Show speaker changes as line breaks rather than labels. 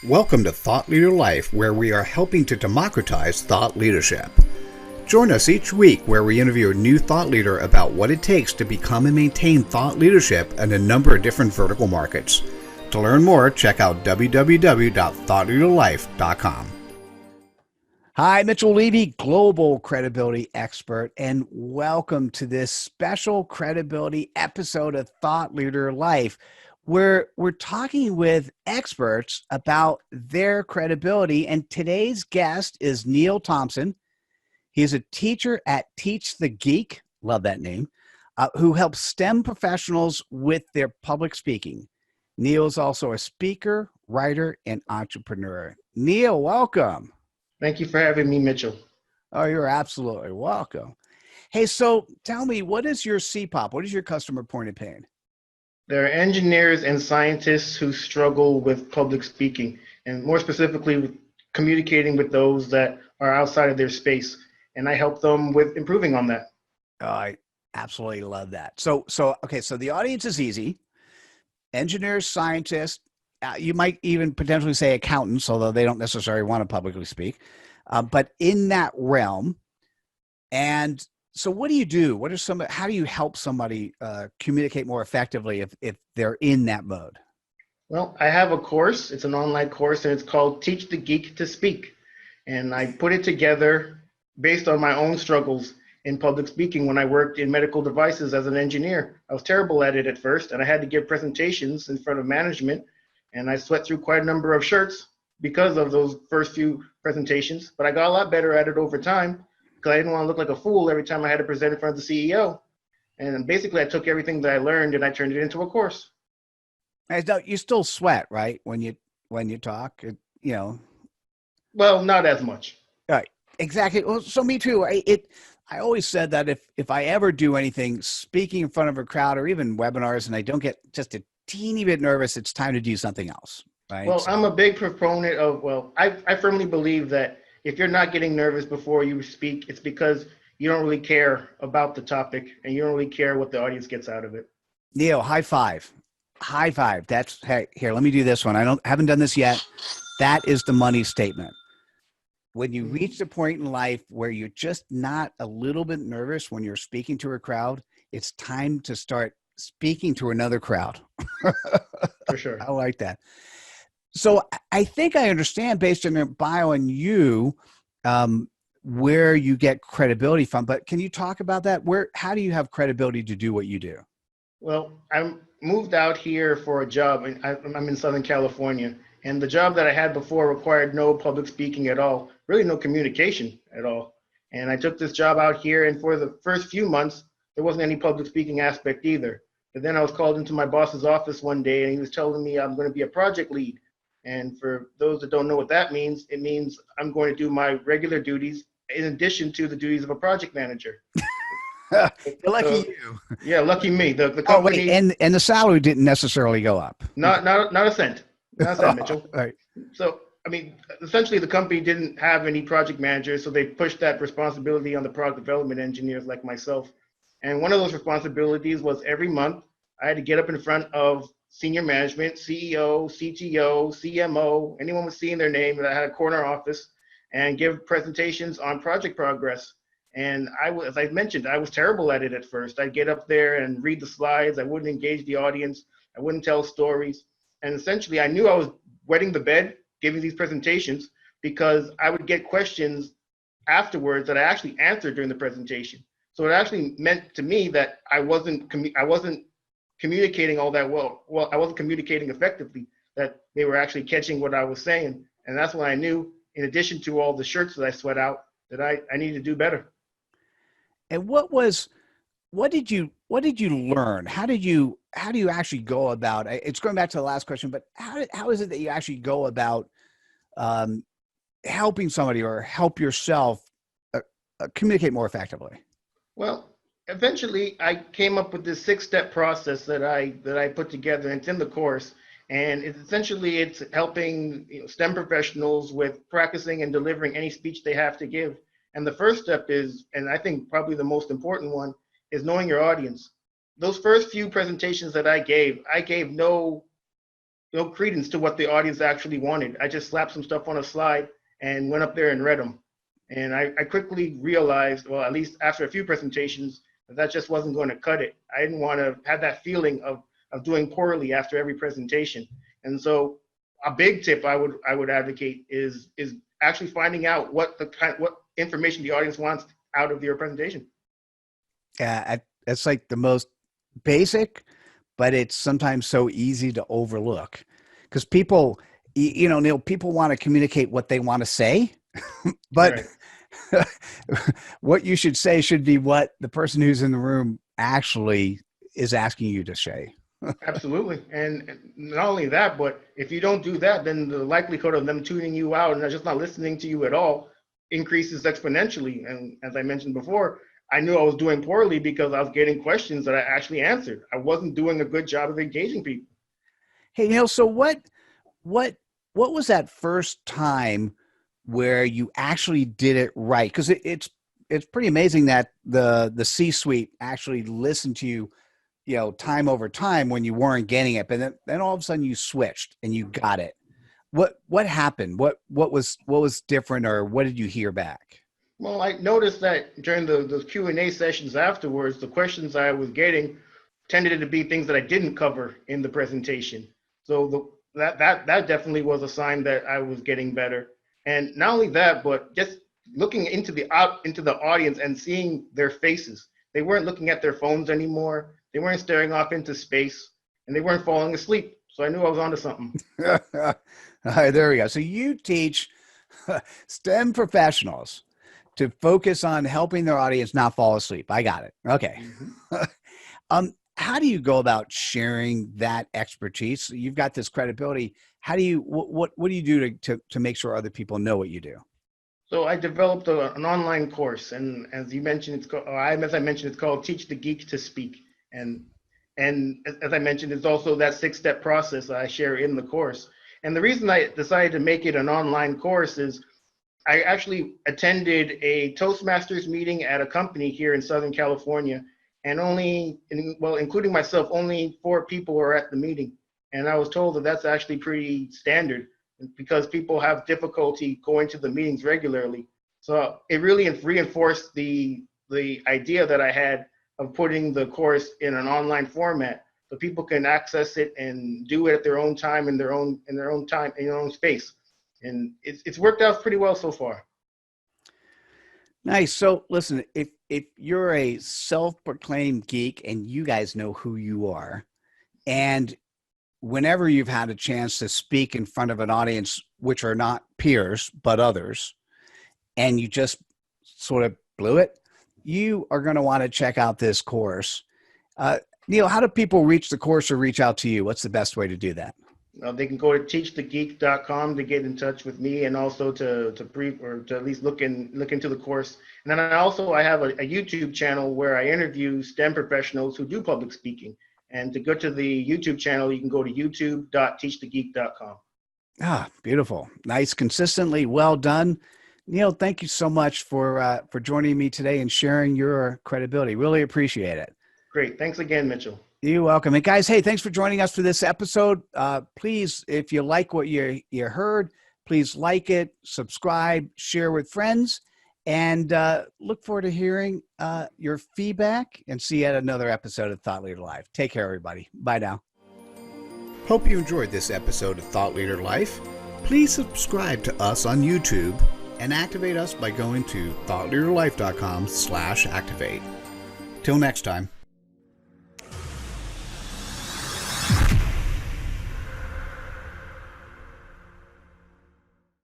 Welcome to Thought Leader Life, where we are helping to democratize thought leadership. Join us each week where we interview a new thought leader about what it takes to become and maintain thought leadership in a number of different vertical markets. To learn more, check out www.thoughtleaderlife.com. Hi, Mitchell Levy, global credibility expert, and welcome to this special credibility episode of Thought Leader Life, where we're talking with experts about their credibility. And today's guest is Neil Thompson. He's a teacher at Teach the Geek, love that name, who helps STEM professionals with their public speaking. Neil is also a speaker, writer, and entrepreneur. Neil, welcome.
Thank you for having me, Mitchell.
Oh, you're absolutely welcome. Hey, so tell me, what is your CPOP? What is your customer point of pain?
There are engineers and scientists who struggle with public speaking, and more specifically, with communicating with those that are outside of their space. And I help them with improving on that.
Oh, I absolutely love that. So the audience is easy. Engineers, scientists, you might even potentially say accountants, although they don't necessarily want to publicly speak, but in that realm. And so what do you do? How do you help somebody communicate more effectively if they're in that mode?
Well, I have a course. It's an online course, and it's called Teach the Geek to Speak. And I put it together based on my own struggles in public speaking when I worked in medical devices as an engineer. I was terrible at it at first, and I had to give presentations in front of management, and I sweat through quite a number of shirts because of those first few presentations. But I got a lot better at it over time, because I didn't want to look like a fool every time I had to present in front of the CEO. And basically, I took everything that I learned and I turned it into a course.
You still sweat, right? When you talk,
Well, not as much.
Right. Exactly. Well, so me too. I always said that if I ever do anything, speaking in front of a crowd or even webinars, and I don't get just a teeny bit nervous, it's time to do something else. Right.
Well, I'm a big proponent of, I firmly believe that if you're not getting nervous before you speak, it's because you don't really care about the topic and you don't really care what the audience gets out of it.
Neil, high five. High five. Hey, here, let me do this one. Haven't done this yet. That is the money statement. When you reach the point in life where you're just not a little bit nervous when you're speaking to a crowd, it's time to start speaking to another crowd.
For sure.
I like that. So I think I understand, based on your bio and you, where you get credibility from, but can you talk about that? How do you have credibility to do what you do?
Well, I moved out here for a job, and I'm in Southern California, and the job that I had before required no public speaking at all, really no communication at all. And I took this job out here, and for the first few months, there wasn't any public speaking aspect either. But then I was called into my boss's office one day, and he was telling me I'm going to be a project lead. And for those that don't know what that means, it means I'm going to do my regular duties in addition to the duties of a project manager.
Lucky you.
Yeah, lucky me. The company.
Oh, wait, and the salary didn't necessarily go up.
Not a cent. Not a cent, Mitchell.
Right.
So, I mean, essentially the company didn't have any project managers, so they pushed that responsibility on the product development engineers like myself. And one of those responsibilities was every month I had to get up in front of senior management, CEO, CTO, CMO, anyone was seeing their name, and I had a corner office, and give presentations on project progress. And as I mentioned, I was terrible at it at first. I'd get up there and read the slides. I wouldn't engage the audience. I wouldn't tell stories. And essentially, I knew I was wetting the bed giving these presentations, because I would get questions afterwards that I actually answered during the presentation. So it actually meant to me that I wasn't communicating all that well. Well, I wasn't communicating effectively, that they were actually catching what I was saying. And that's when I knew, in addition to all the shirts that I sweat out, that I needed to do better.
And what did you learn? How do you actually go about it? It's going back to the last question, but how is it that you actually go about helping somebody or help yourself communicate more effectively?
Well, eventually I came up with this 6-step process that I put together, and it's in the course. And it's helping STEM professionals with practicing and delivering any speech they have to give. And the first step is, and I think probably the most important one, is knowing your audience. Those first few presentations that I gave no no credence to what the audience actually wanted. I just slapped some stuff on a slide and went up there and read them. And I quickly realized, well, at least after a few presentations, that just wasn't going to cut it. I didn't want to have that feeling of doing poorly after every presentation. And so a big tip I would advocate is actually finding out what information the audience wants out of your presentation.
Yeah, it's like the most basic, but it's sometimes so easy to overlook because people, Neil, people want to communicate what they want to say, but
Right.
what you should say should be what the person who's in the room actually is asking you to say.
Absolutely. And not only that, but if you don't do that, then the likelihood of them tuning you out and just not listening to you at all increases exponentially. And as I mentioned before, I knew I was doing poorly because I was getting questions that I actually answered. I wasn't doing a good job of engaging people.
Hey, Neil, so what was that first time where you actually did it right? Because it's pretty amazing that the C-suite actually listened to you, time over time when you weren't getting it, but then all of a sudden you switched and you got it. What happened? What was different, or what did you hear back?
Well, I noticed that during the Q&A sessions afterwards, the questions I was getting tended to be things that I didn't cover in the presentation. So that definitely was a sign that I was getting better. And not only that, but just looking into the audience and seeing their faces. They weren't looking at their phones anymore. They weren't staring off into space, and they weren't falling asleep. So I knew I was onto something.
All right, there we go. So you teach STEM professionals to focus on helping their audience not fall asleep. I got it. Okay.
Mm-hmm.
How do you go about sharing that expertise? You've got this credibility. How do you, what do you do to make sure other people know what you do?
So I developed an online course, and as you mentioned, it's called Teach the Geek to Speak. And as I mentioned, it's also that 6-step process I share in the course. And the reason I decided to make it an online course is I actually attended a Toastmasters meeting at a company here in Southern California, and including myself, only 4 people were at the meeting. And I was told that that's actually pretty standard because people have difficulty going to the meetings regularly. So it really reinforced the idea that I had of putting the course in an online format so people can access it and do it at their own time in their own time in their own space. And it's worked out pretty well so far.
Nice. So listen, if you're a self-proclaimed geek and you guys know who you are, and whenever you've had a chance to speak in front of an audience, which are not peers, but others, and you just sort of blew it, you are going to want to check out this course. Neil, how do people reach the course or reach out to you? What's the best way to do that?
They can go to teachthegeek.com to get in touch with me, and also to at least look into the course. And then I have a YouTube channel where I interview STEM professionals who do public speaking. And to go to the YouTube channel, you can go to youtube.teachthegeek.com.
Ah, beautiful. Nice, consistently well done. Neil, thank you so much for joining me today and sharing your credibility. Really appreciate it.
Great. Thanks again, Mitchell.
You're welcome. And guys, hey, thanks for joining us for this episode. Please, if you like what you heard, please like it, subscribe, share with friends, and look forward to hearing your feedback, and see you at another episode of Thought Leader Live. Take care, everybody. Bye now. Hope you enjoyed this episode of Thought Leader Life. Please subscribe to us on YouTube and activate us by going to thoughtleaderlife.com/activate. Till next time.